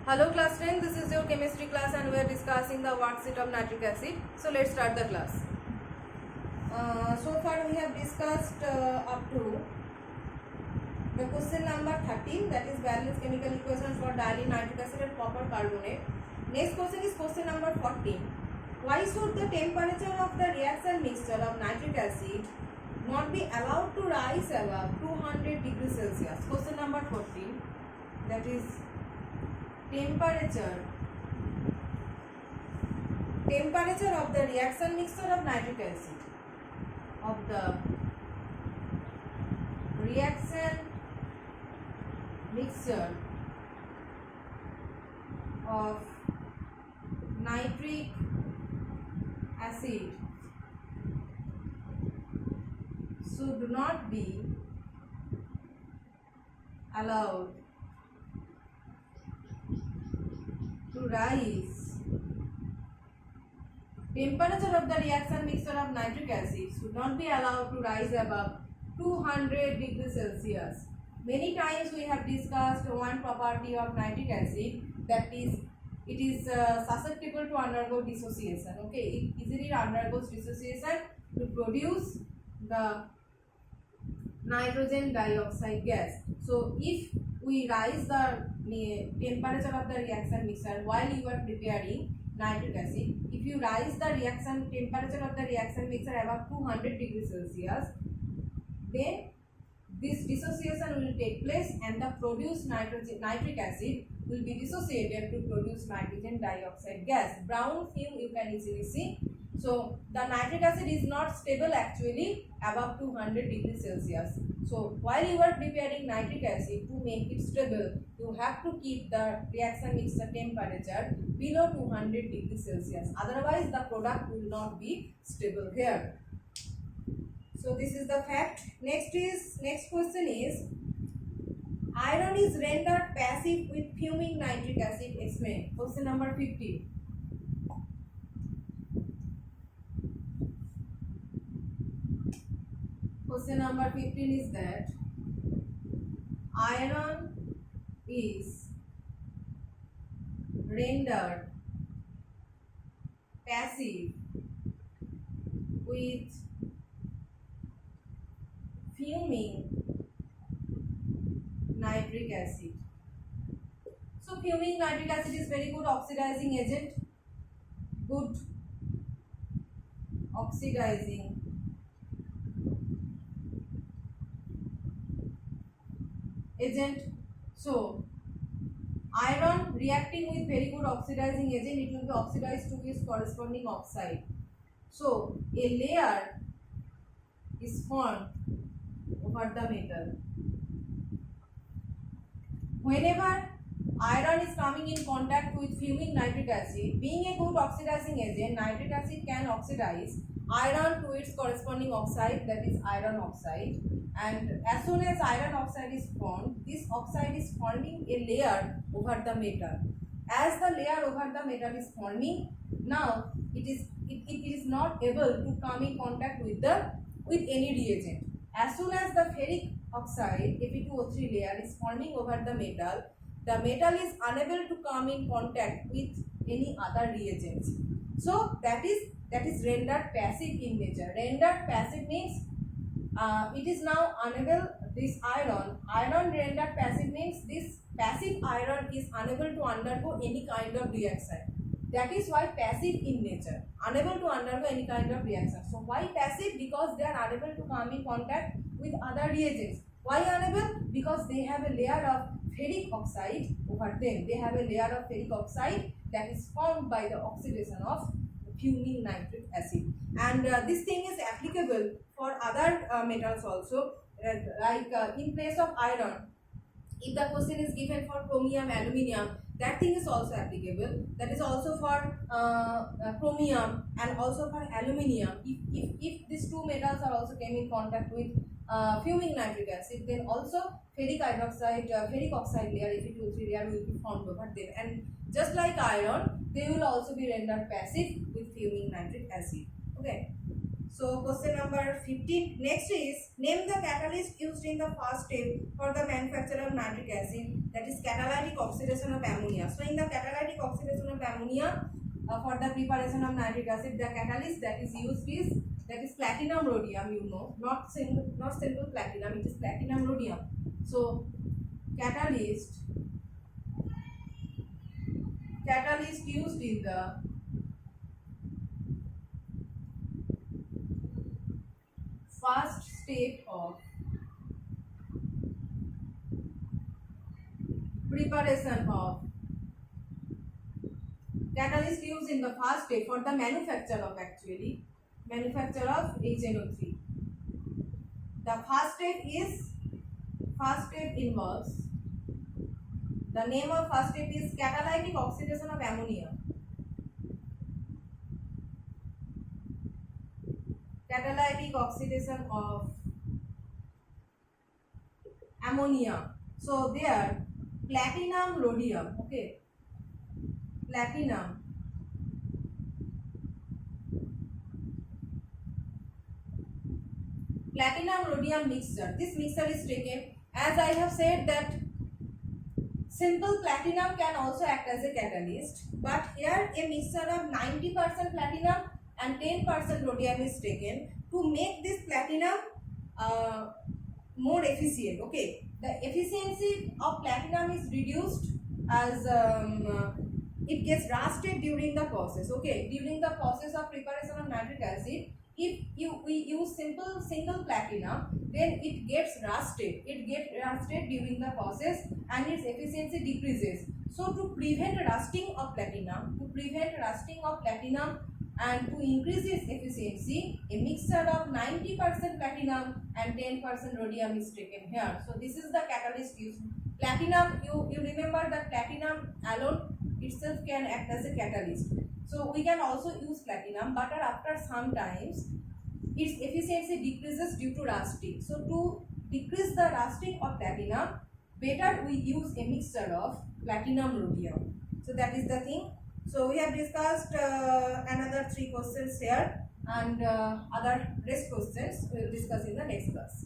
Hello class 10, this is your chemistry class and we are discussing the worksheet of nitric acid. So let's start the class. So far we have discussed up to the question number 13, that is balanced chemical equations for dilute nitric acid and copper carbonate. Next question is question number 14. Why should the temperature of the reaction mixture of nitric acid not be allowed to rise above 200 degrees Celsius? Question number 14, that is temperature of the reaction mixture of nitric acid of nitric acid should not be allowed to rise. Temperature of the reaction mixture of nitric acid should not be allowed to rise above 200 degrees Celsius. Many times we have discussed one property of nitric acid, that is it is susceptible to undergo dissociation. Okay, it easily undergoes dissociation to produce the nitrogen dioxide gas. So if we rise the temperature of the reaction mixture while you are preparing nitric acid, if you rise the reaction temperature of the reaction mixture above 200 degrees Celsius, then this dissociation will take place and the produced nitric acid will be dissociated to produce nitrogen dioxide gas. Brown film you can easily see. So the nitric acid is not stable actually above 200 degrees Celsius. So while you are preparing nitric acid, to make it stable, you have to keep the reaction mixture temperature below 200 degrees Celsius. Otherwise the product will not be stable here. So this is the fact. Next question is, iron is rendered passive with fuming nitric acid. Explain. Question number 15. Question number 15 is that iron is rendered passive with fuming nitric acid. So fuming nitric acid is very good oxidizing agent. Good oxidizing agent. So iron reacting with very good oxidizing agent, it will be oxidized to its corresponding oxide. So a layer is formed over the metal. Whenever iron is coming in contact with fuming nitric acid, being a good oxidizing agent, nitric acid can oxidize iron to its corresponding oxide, that is iron oxide. And as soon as iron oxide is formed, this oxide is forming a layer over the metal. As the layer over the metal is forming, now it is not able to come in contact with any reagent. As soon as the ferric oxide Fe2O3 layer is forming over the metal is unable to come in contact with any other reagents. So that is rendered passive in nature. Rendered passive means it is now unable, this iron rendered passive means this passive iron is unable to undergo any kind of reaction. That is why passive in nature, unable to undergo any kind of reaction. So why passive? Because they are unable to come in contact with other reagents. Why unable? Because they have a layer of ferric oxide over them. They have a layer of ferric oxide that is formed by the oxidation of fuming nitric acid. And this thing is applicable for other metals also, like in place of iron, if the question is given for chromium, aluminium, that thing is also applicable. That is also for chromium and also for aluminium. If these two metals are also came in contact with fuming nitric acid, then also ferric oxide layer, Fe2O3 layer will be formed over them. And just like iron, they will also be rendered passive with fuming nitric acid. Okay. So question number 15. Next is, name the catalyst used in the first step for the manufacture of nitric acid. That is catalyst catalytic oxidation of ammonia. So in the catalytic oxidation of ammonia, for the preparation of nitric acid, the catalyst that is used is platinum rhodium. You know, not simple platinum. It is platinum rhodium. So catalyst used in the first step of preparation of catalyst used in the first step for the manufacture of HNO3. The first step involves, the name of first step is catalytic oxidation of ammonia. Catalytic oxidation of ammonia. So there platinum rhodium, okay, platinum rhodium mixture. This mixture is taken, as I have said that simple platinum can also act as a catalyst, but here a mixture of 90% platinum and 10% rhodium is taken to make this platinum more efficient. Okay, the efficiency of platinum is reduced as it gets rusted during the process. Okay, during the process of preparation of nitric acid, if we use single platinum, then it gets rusted. It gets rusted during the process and its efficiency decreases. So to prevent rusting of platinum, and to increase its efficiency, a mixture of 90% platinum and 10% rhodium is taken here. So this is the catalyst used. Platinum, you remember that platinum alone itself can act as a catalyst. So we can also use platinum, but after some times its efficiency decreases due to rusting. So to decrease the rusting of platinum, better we use a mixture of platinum rhodium. So that is the thing. So we have discussed another 3 questions here, and other rest questions we will discuss in the next class.